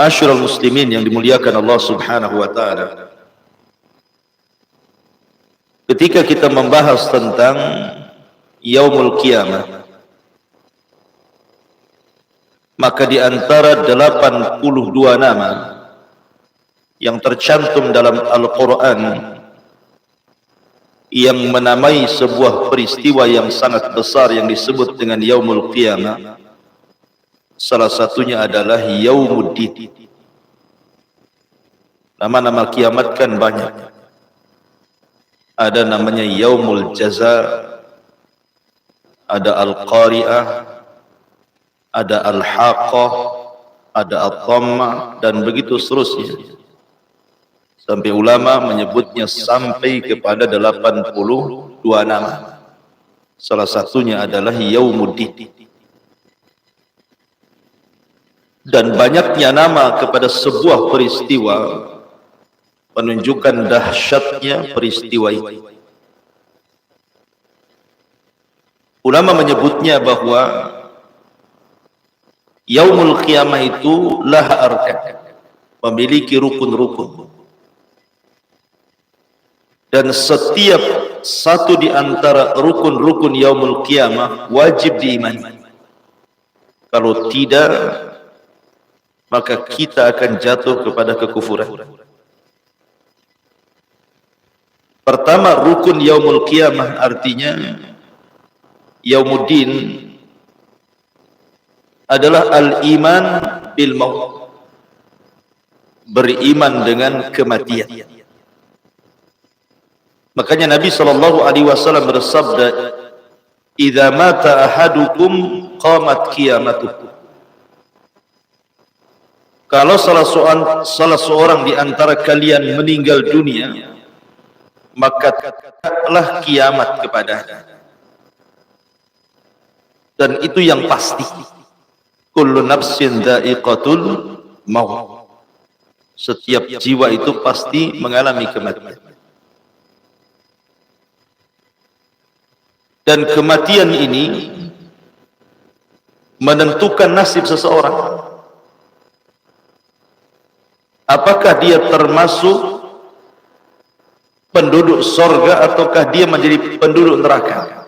Ma'asyiral muslimin yang dimuliakan Allah Subhanahu wa taala. Ketika kita membahas tentang Yaumul Qiyamah, maka di antara 82 nama yang tercantum dalam Al-Quran yang menamai sebuah peristiwa yang sangat besar yang disebut dengan Yaumul Qiyamah, salah satunya adalah Yaumuddin. Nama-nama kiamat kan banyak. Ada namanya Yaumul Jaza, ada Al-Qari'ah, ada Al-Haqqah, ada At-Tammah, dan begitu seterusnya. Sampai ulama menyebutnya sampai kepada 82 nama. Salah satunya adalah Yaumuddin. Dan banyaknya nama kepada sebuah peristiwa menunjukkan dahsyatnya peristiwa itu. Ulama menyebutnya bahwa Yaumul Qiyamah itu laha arkan, memiliki rukun-rukun. Dan setiap satu di antara rukun-rukun Yaumul Qiyamah wajib diimani. Kalau tidak, maka kita akan jatuh kepada kekufuran. Pertama, rukun Yaumul Qiyamah artinya Yaumuddin adalah al-iman bil maut, beriman dengan kematian. Makanya Nabi SAW bersabda, "Idza mata ahadukum qamat qiyamatuh." Kalau salah seorang di antara kalian meninggal dunia, maka tegaklah kiamat kepadanya. Dan itu yang pasti. Kullu nafsin dha'iqatul maut. Setiap jiwa itu pasti mengalami kematian. Dan kematian ini menentukan nasib seseorang. Apakah dia termasuk penduduk sorga ataukah dia menjadi penduduk neraka?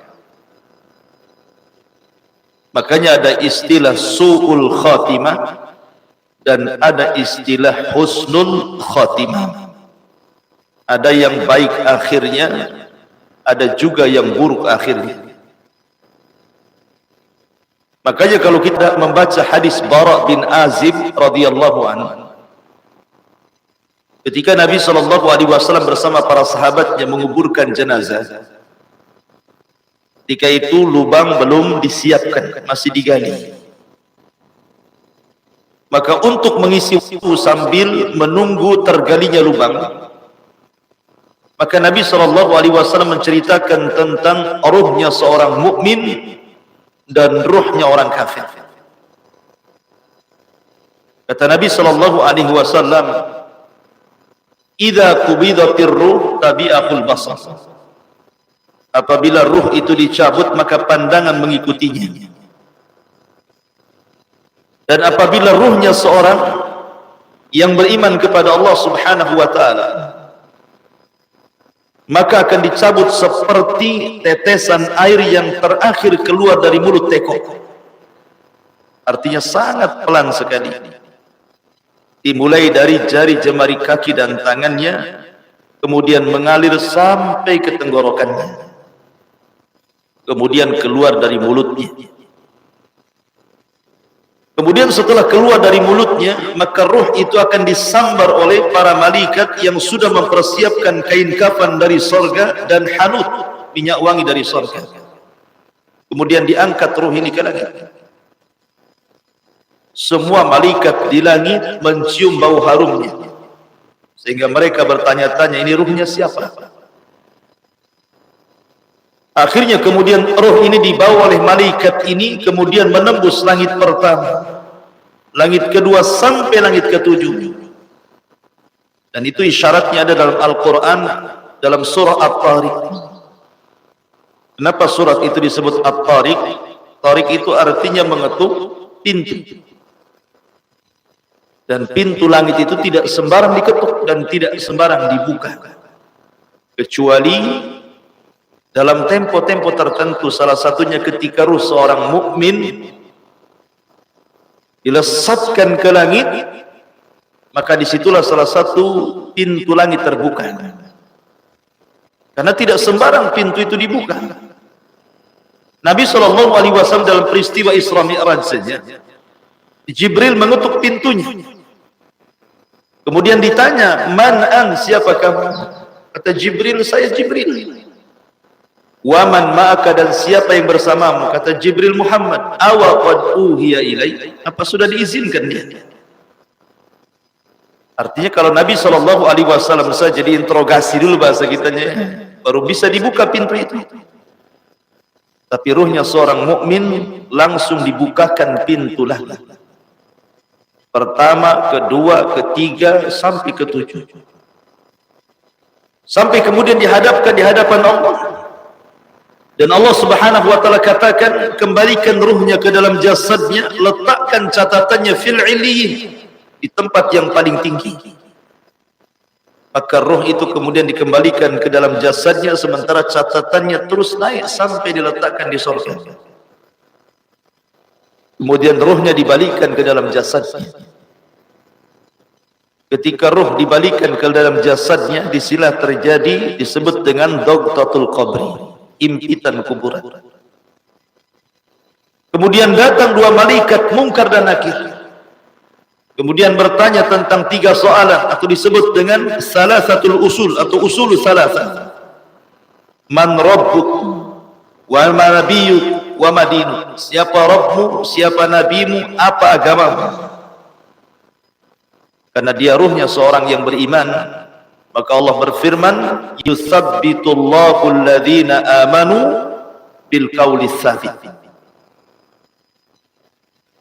Makanya ada istilah su'ul khatimah dan ada istilah husnul khatimah. Ada yang baik akhirnya, ada juga yang buruk akhirnya. Makanya kalau kita membaca hadis Bara bin Azib radhiyallahu anhu, ketika Nabi SAW bersama para sahabatnya menguburkan jenazah, ketika itu lubang belum disiapkan, masih digali. Maka untuk mengisi waktu sambil menunggu tergalinya lubang, maka Nabi SAW menceritakan tentang ruhnya seorang mukmin dan ruhnya orang kafir. Kata Nabi SAW, "Idza qubidatir ruh tabi'ahul basar." Apabila ruh itu dicabut, maka pandangan mengikutinya. Dan apabila ruhnya seorang yang beriman kepada Allah Subhanahu wa taala, maka akan dicabut seperti tetesan air yang terakhir keluar dari mulut teko. Artinya sangat pelan sekali. Dimulai dari jari jemari kaki dan tangannya, kemudian mengalir sampai ke tenggorokannya, kemudian keluar dari mulutnya. Kemudian setelah keluar dari mulutnya, maka ruh itu akan disambar oleh para malaikat yang sudah mempersiapkan kain kafan dari sorga dan hanut, minyak wangi dari sorga. Kemudian diangkat ruh ini ke langit. Semua malaikat di langit mencium bau harumnya, sehingga mereka bertanya-tanya, ini ruhnya siapa? Akhirnya kemudian roh ini dibawa oleh malaikat ini, kemudian menembus langit pertama, langit kedua, sampai langit ketujuh. Dan itu isyaratnya ada dalam Al-Quran, dalam surah At-Tariq. Kenapa surat itu disebut At-Tariq? Tariq itu artinya mengetuk pintu. Dan pintu langit itu tidak sembarang diketuk dan tidak sembarang dibuka, kecuali dalam tempo-tempo tertentu. Salah satunya ketika ruh seorang mukmin dilesatkan ke langit, maka disitulah salah satu pintu langit terbuka. Karena tidak sembarang pintu itu dibuka. Nabi SAW dalam peristiwa Isra Mi'raj saja, Jibril mengetuk pintunya. Kemudian ditanya, "Man an, siapa kamu?" Kata Jibril, "Saya Jibril." "Wa man ma'aka, dan siapa yang bersamamu?" Kata Jibril, "Muhammad." "Awa qad uhiya ilai, apa sudah diizinkan dia?" Artinya kalau Nabi SAW saja diinterogasi dulu bahasa kitanya, baru bisa dibuka pintu itu. Tapi ruhnya seorang mukmin langsung dibukakan pintu langit. Pertama, kedua, ketiga, sampai ketujuh. Sampai kemudian dihadapkan di hadapan Allah. Dan Allah Subhanahu wa taala katakan, kembalikan ruhnya ke dalam jasadnya, letakkan catatannya fil iliyyin, di tempat yang paling tinggi. Maka roh itu kemudian dikembalikan ke dalam jasadnya, sementara catatannya terus naik sampai diletakkan di surga. Kemudian rohnya dibalikkan ke dalam jasadnya. Ketika roh dibalikkan ke dalam jasadnya, disinilah terjadi disebut dengan dogtatul qabri, impitan kuburan. Kemudian datang dua malaikat Munkar dan Nakir. Kemudian bertanya tentang tiga soalan atau disebut dengan salasatul usul atau usul salasa. Man rabbuk, wa ma nabiyyuk, wa ma dinuk. Siapa Rabbmu, siapa nabimu, apa agamamu? Karena dia ruhnya seorang yang beriman, maka Allah berfirman, yusabbitullahu alladhina amanu bil qawlis tsabit.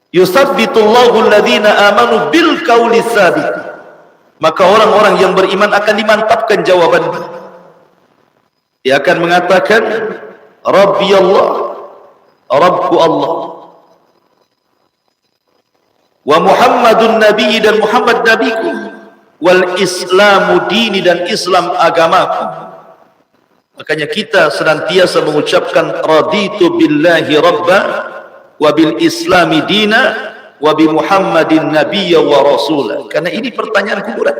Yusabbitullahu alladhina amanu bil qawlis tsabit. Maka orang-orang yang beriman akan dimantapkan jawabannya. Dia akan mengatakan, Rabbi Allah, Rabbku Allah, wa Muhammadun Nabi, dan Muhammad Nabiku, wal Islamu dini, dan Islam agamaku. Makanya kita senantiasa mengucapkan raditu billahi rabba wa bil islami dina wa bi Muhammadin nabiyya wa rasula. Karena ini pertanyaan kuburan.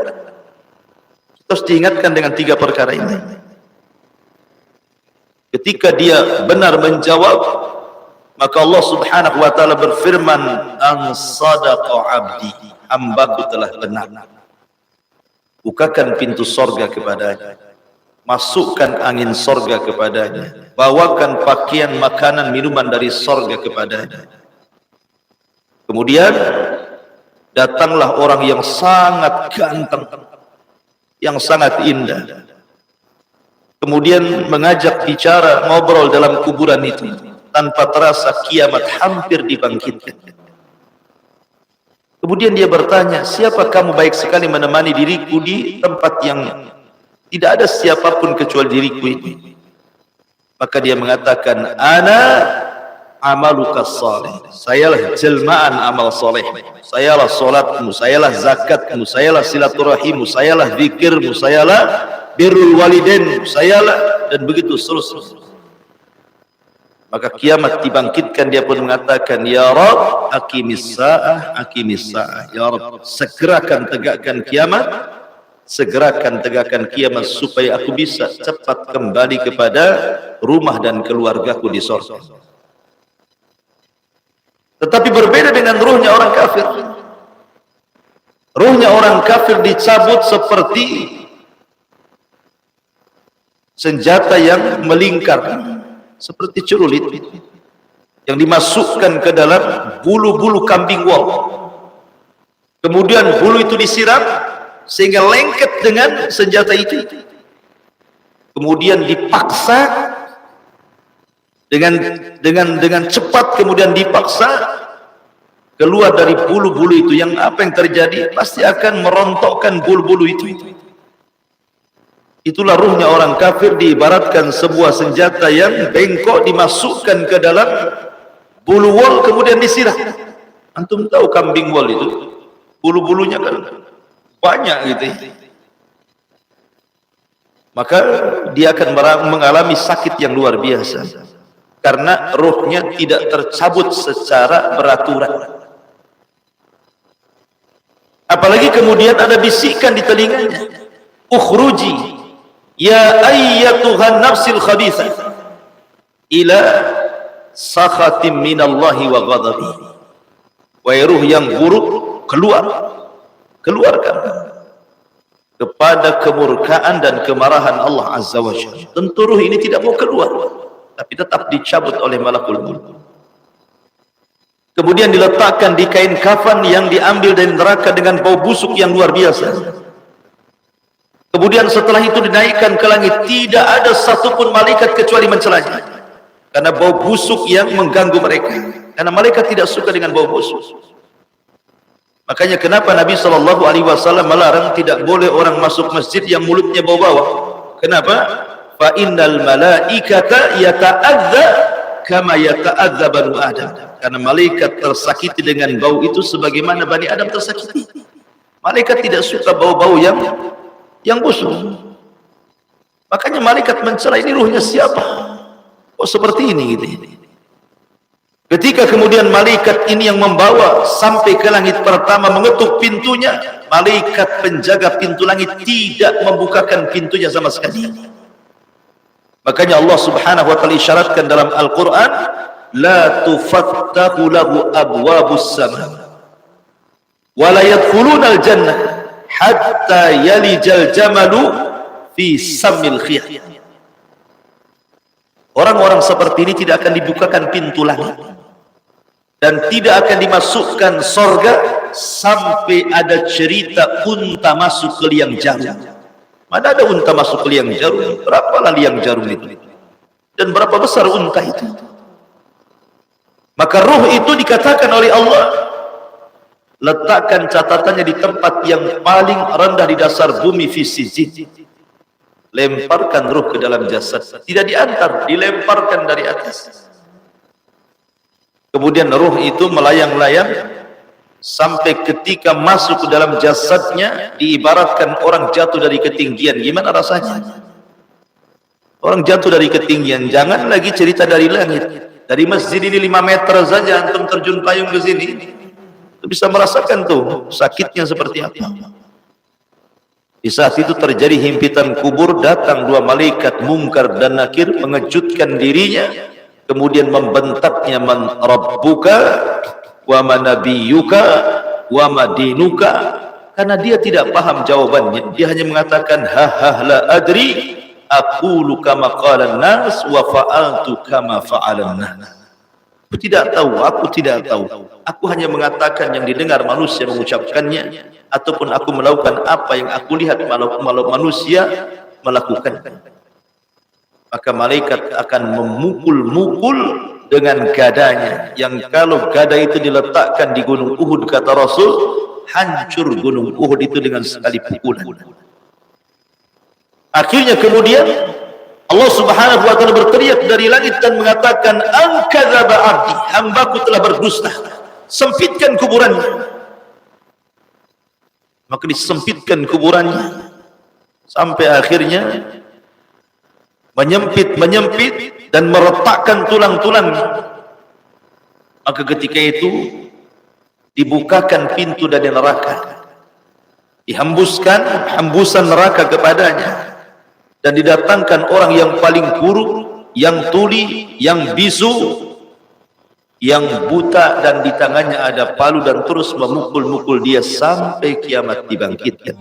Terus diingatkan dengan tiga perkara ini. Ketika dia benar menjawab, maka Allah Subhanahu wa taala berfirman, an sadaqa abdi, hambaku telah benar. Bukakan pintu sorga kepadanya, masukkan angin sorga kepadanya, bawakan pakaian, makanan, minuman dari sorga kepadanya. Kemudian datanglah orang yang sangat ganteng, yang sangat indah. Kemudian mengajak bicara, ngobrol dalam kuburan itu. Tanpa terasa kiamat hampir dibangkitkan. Kemudian dia bertanya, siapa kamu? Baik sekali menemani diriku di tempat yang tidak ada siapapun kecuali diriku ini. Maka dia mengatakan, ana amaluka salih. Sayalah jelmaan amal soleh. Sayalah solatmu, sayalah zakatmu, sayalah silaturahimmu, sayalah zikirmu, sayalah birrul walidain, sayalah, dan begitu seterusnya. Maka kiamat dibangkitkan, dia pun mengatakan, ya Rabb, aqimis sa'ah, aqimis sa'ah. Ya Rabb, segerakan tegakkan kiamat, segerakan tegakkan kiamat supaya aku bisa cepat kembali kepada rumah dan keluargaku di surga. Tetapi berbeda dengan ruhnya orang kafir. Ruhnya orang kafir dicabut seperti senjata yang melingkar, seperti celurit yang dimasukkan ke dalam bulu-bulu kambing wol. Kemudian bulu itu disiram sehingga lengket dengan senjata itu. Kemudian dipaksa dengan cepat, kemudian dipaksa keluar dari bulu-bulu itu. Yang apa yang terjadi? Pasti akan merontokkan bulu-bulu itu. Itulah ruhnya orang kafir, diibaratkan sebuah senjata yang bengkok, dimasukkan ke dalam bulu wol, kemudian disiram. Antum tahu kambing wol itu? bulu-bulunya kan banyak gitu. Maka dia akan mengalami sakit yang luar biasa karena ruhnya tidak tercabut secara beraturan. Apalagi kemudian ada bisikan di telinganya, ukhruji ya ayyatuhan nafsil khabithah ila sakhatim minallahi wa ghadabi. Wahai ruh yang buruk, keluarkan kepada kemurkaan dan kemarahan Allah Azza wa Jalla. Tentu ruh ini tidak mau keluar, tapi tetap dicabut oleh malakul maut. Kemudian diletakkan di kain kafan yang diambil dari neraka dengan bau busuk yang luar biasa. Kemudian setelah itu dinaikkan ke langit, tidak ada satupun malaikat kecuali mencelanya, karena bau busuk yang mengganggu mereka. Karena malaikat tidak suka dengan bau busuk. Makanya kenapa Nabi SAW melarang tidak boleh orang masuk masjid yang mulutnya bau-bau. Kenapa? Fa innal malaikata yata'adza kama yata'adza banu Adam. Karena malaikat tersakiti dengan bau itu sebagaimana Bani Adam tersakiti. Malaikat tidak suka bau-bau yang busuk. Makanya malaikat mencela, ini ruhnya siapa? Kok seperti ini gitu. Ketika kemudian malaikat ini yang membawa sampai ke langit pertama, mengetuk pintunya, malaikat penjaga pintu langit tidak membukakan pintunya sama sekali. Makanya Allah Subhanahu wa taala isyaratkan dalam Al-Qur'an, la tufattahu lahu abwabus sama wa la yadkhulunal jannah hatta yalijal jamalu fi sammil khiyat. Orang-orang seperti ini tidak akan dibukakan pintu langit dan tidak akan dimasukkan sorga sampai ada cerita unta masuk ke liang jarum. Mana ada unta masuk ke liang jarum? Berapalah liang jarum itu? Dan berapa besar unta itu? Maka ruh itu dikatakan oleh Allah, letakkan catatannya di tempat yang paling rendah di dasar bumi, fi sijjin. Lemparkan ruh ke dalam jasad, tidak diantar, dilemparkan dari atas. Kemudian ruh itu melayang-layang sampai ketika masuk ke dalam jasadnya, diibaratkan orang jatuh dari ketinggian. Gimana rasanya? Orang jatuh dari ketinggian, jangan lagi cerita dari langit. Dari masjid ini 5 meter saja antum terjun payung ke sini, bisa merasakan tuh sakitnya seperti apa. Di saat itu terjadi himpitan kubur, datang 2 malaikat Munkar dan Nakir mengejutkan dirinya, kemudian membentaknya, man rabbuka wa man nabiyyuka wa ma dinuka. Karena dia tidak paham jawabannya, dia hanya mengatakan ha la adri aqulu kama qala an-nas wa fa'altu kama fa'alan nas. Aku tidak tahu. Aku hanya mengatakan yang didengar manusia mengucapkannya, ataupun aku melakukan apa yang aku lihat manusia melakukan. Maka malaikat akan memukul-mukul dengan gadanya, yang kalau gada itu diletakkan di gunung Uhud, kata Rasul, hancur gunung Uhud itu dengan sekali pukulan. Akhirnya kemudian Allah Subhanahu wa taala berteriak dari langit dan mengatakan, "An-kadzaba 'abdi, hambaku telah berdusta. Sempitkan kuburannya." Maka disempitkan kuburannya sampai akhirnya menyempit dan meretakkan tulang-tulangnya. Maka ketika itu dibukakan pintu dari neraka, dihembuskan hembusan neraka kepadanya, dan didatangkan orang yang paling buruk, yang tuli, yang bisu, yang buta, dan di tangannya ada palu, dan terus memukul-mukul dia sampai kiamat dibangkitkan.